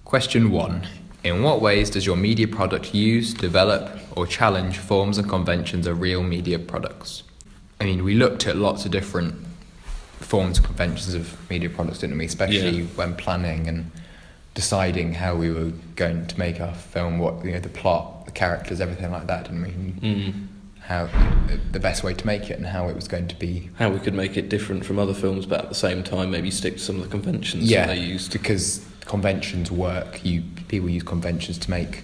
Question 1. In what ways does your media product use, develop, or challenge forms and conventions of real media products? I mean, we looked at lots of different forms and conventions of media products, didn't we? Especially when planning and deciding how we were going to make our film, what the plot, the characters, everything like that, didn't we? How the best way to make it and how it was going to be. How we could make it different from other films, but at the same time maybe stick to some of the conventions that they used. Because conventions work. People use conventions to make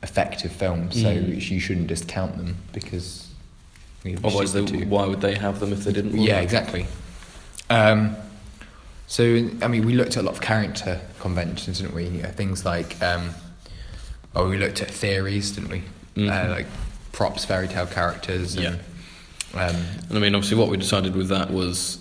effective films, so you shouldn't discount them because. Otherwise, why would they have them if they didn't work? Yeah, exactly. So, I mean, we looked at a lot of character conventions, didn't we? Things like, we looked at theories, didn't we? Like props, fairy tale characters. And I mean, obviously, what we decided with that was,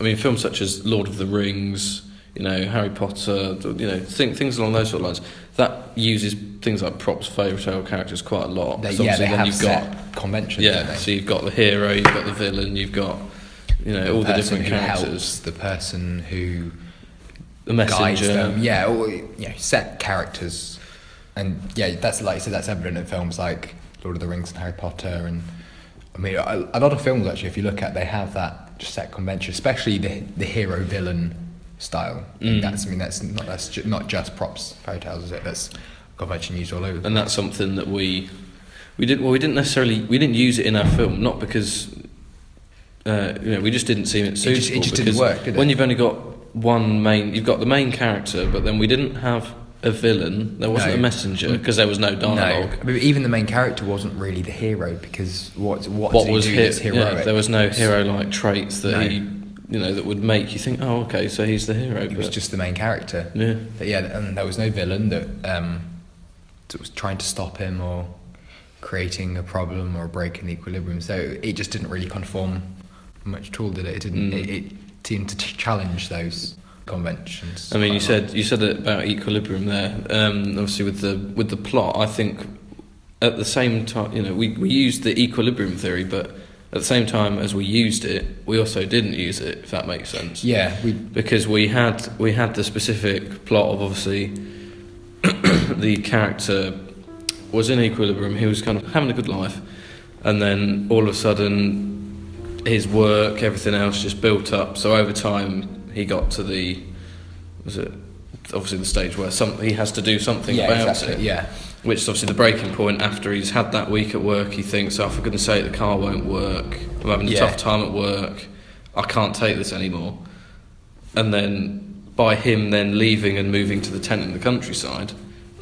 I mean, films such as Lord of the Rings, Harry Potter, things along those sort of lines, that uses things like props, fairy tale characters quite a lot. They have set conventions. Yeah, so you've got the hero, you've got the villain, you've got all the different characters. The person who the messenger. Guides them. Set characters, and that's like you said. That's evident in films like Lord of the Rings and Harry Potter, and I mean a lot of films actually. If you look at, they have that set convention, especially the hero villain style. That's not just props, fairy tales, is it? That's convention used all over. And that's something that we didn't use it in our film, not because we just didn't see it suitable. It just didn't work, did it? When you've only got you've got the main character, but then we didn't have a villain. There wasn't a messenger because there was no dialogue. No, I mean, even the main character wasn't really the hero because what was his heroic? There was no hero-like traits that he. That would make you think, oh, okay, so he's the hero. He was just the main character. Yeah. And there was no villain that was trying to stop him or creating a problem or breaking the equilibrium. So it just didn't really conform much at all, did it? It didn't. It seemed to challenge those conventions. I mean, you said it about equilibrium there. Obviously, with the plot, I think at the same time, we used the equilibrium theory, but at the same time as we used it, we also didn't use it, if that makes sense. Yeah, because we had the specific plot of, obviously, the character was in equilibrium, he was kind of having a good life, and then all of a sudden his work, everything else just built up, so over time he got to the stage where he has to do something about it. Yeah. Which is obviously the breaking point. After he's had that week at work, he thinks, oh, for goodness sake, the car won't work. I'm having a tough time at work. I can't take this anymore. And then by him then leaving and moving to the tent in the countryside,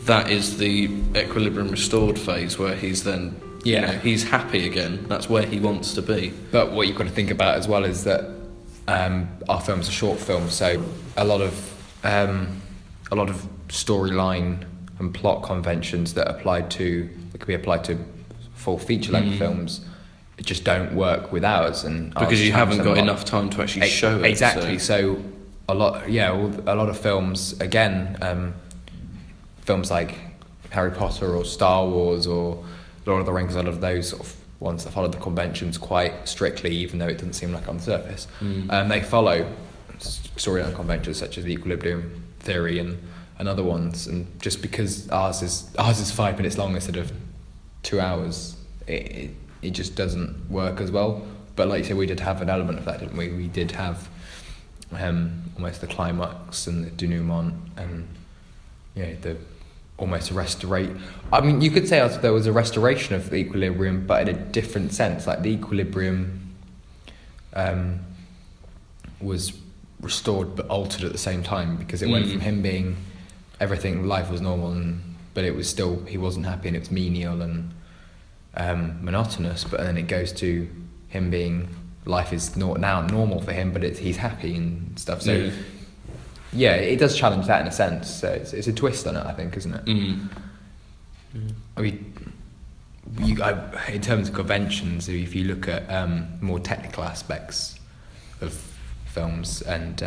that is the equilibrium restored phase where he's then, he's happy again. That's where he wants to be. But what you've got to think about as well is that our film's a short film, so a lot of storyline and plot conventions that could be applied to full feature-length films, it just don't work with ours, and because you haven't got enough time to actually show it. Exactly. So a lot of films, again, films like Harry Potter or Star Wars or Lord of the Rings, a lot of those sort of ones that follow the conventions quite strictly, even though it doesn't seem like on the surface. They follow storyline conventions such as the equilibrium theory and other ones, and just because ours is 5 minutes long instead of 2 hours, it just doesn't work as well. But like you said, we did have an element of that, didn't we? We did have almost the climax and the denouement, and the almost a restoration. I mean, you could say there was a restoration of the equilibrium, but in a different sense. Like the equilibrium was restored but altered at the same time, because it went from him being life was normal, but it was still, he wasn't happy, and it was menial and monotonous, but then it goes to him being, life is now normal for him, but he's happy and stuff. So it does challenge that in a sense. So it's a twist on it, I think, isn't it? I mean, in terms of conventions, if you look at more technical aspects of films and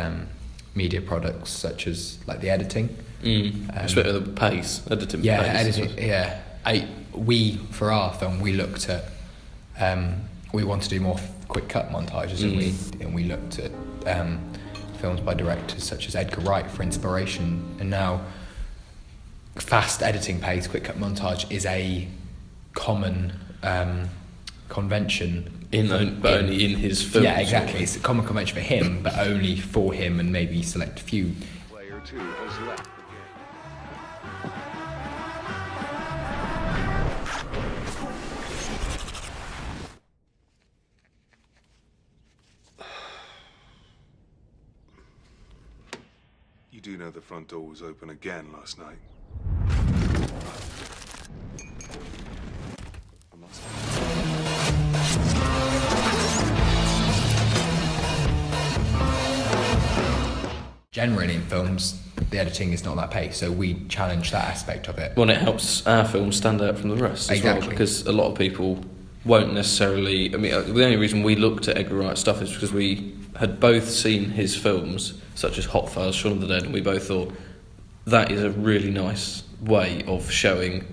media products, such as like the editing, especially the pace, editing. For our film, we looked at we want to do more quick cut montages, and we looked at films by directors such as Edgar Wright for inspiration, and now fast editing pace, quick cut montage is a common convention. Only in his films. Yeah, exactly. It's a common convention for him, but only for him and maybe select few. Player 2 has left the game. You do know the front door was open again last night. I'm not Generally in films, the editing is not that pace, so we challenge that aspect of it. Well, it helps our film stand out from the rest as Exactly. well, because a lot of people won't necessarily. I mean, the only reason we looked at Edgar Wright stuff is because we had both seen his films, such as Hot Fuzz, Shaun of the Dead, and we both thought that is a really nice way of showing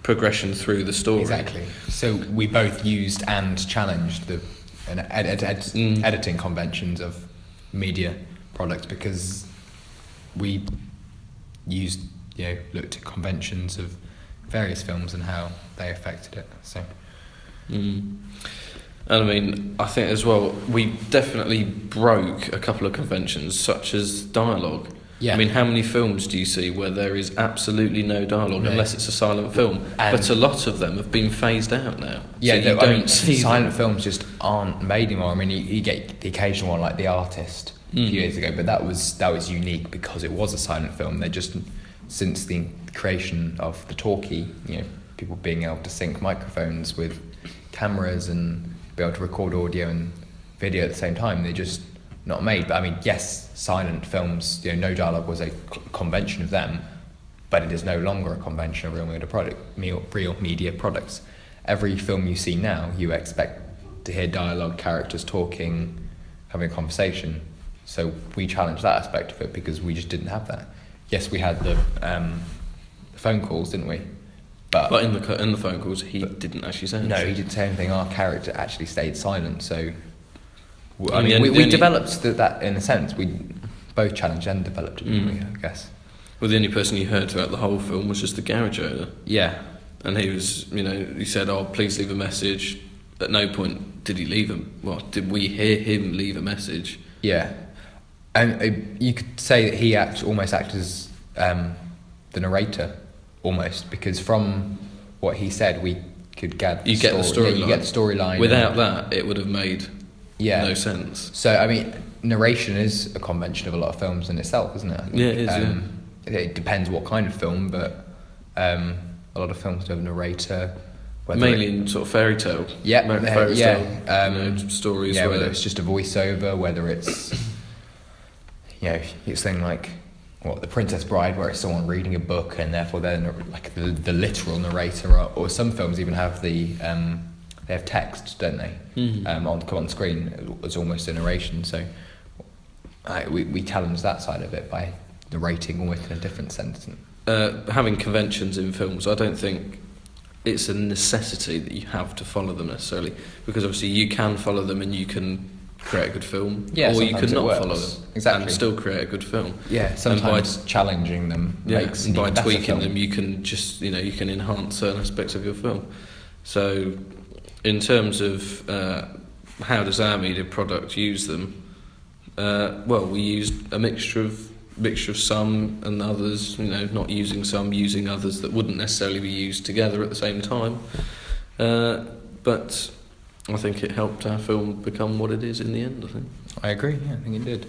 progression through the story. Exactly. So we both used and challenged the editing conventions of media products, because we used, looked at conventions of various films and how they affected it. So. And I mean, I think as well, we definitely broke a couple of conventions, such as dialogue. Yeah. I mean, how many films do you see where there is absolutely no dialogue unless it's a silent film? And but a lot of them have been phased out now. Yeah, so you don't see silent them. films just aren't made anymore. I mean, you get the occasional one like The Artist a few years ago, but that was unique because it was a silent film. They just, since the creation of the talkie, people being able to sync microphones with cameras and be able to record audio and video at the same time, they're just not made. But I mean, yes, silent films, no dialogue was a convention of them, but it is no longer a convention of real media products. Every film you see now, you expect to hear dialogue, characters talking, having a conversation. So we challenged that aspect of it because we just didn't have that. Yes, we had the phone calls, didn't we? But in the phone calls, he didn't actually say anything. No, he didn't say anything. Our character actually stayed silent. So, I mean, we developed that in a sense. We both challenged and developed it, didn't we, I guess. Well, the only person you heard throughout the whole film was just the garage owner. Yeah. And he was, he said, "Oh, please leave a message." At no point did he leave him. Well, did we hear him leave a message? Yeah. And you could say that he almost acted as the narrator, almost, because from what he said, we could get You get the storyline. Yeah, you get the storyline. Without that, it would have made no sense. So, I mean, narration is a convention of a lot of films in itself, isn't it? I think. Yeah, it is, It depends what kind of film, but a lot of films do have a narrator. Mainly in sort of fairy tale. Yeah, fairy tale stories. Yeah, whether it's just a voiceover, whether it's it's something like The Princess Bride, where it's someone reading a book and therefore they're like the literal narrator, or some films even have they have text, don't they? On screen, it's almost a narration. So we challenge that side of it by narrating almost in a different sense. Having conventions in films, I don't think it's a necessity that you have to follow them necessarily, because obviously you can follow them and you can create a good film, or you can not follow them and still create a good film. Yeah, sometimes challenging them makes and by an even better tweaking film. them, you can just you can enhance certain aspects of your film. So, in terms of how does our media product use them? We used a mixture of some and others. Not using some, using others that wouldn't necessarily be used together at the same time. But I think it helped our film become what it is in the end, I think. I agree, yeah, I think it did.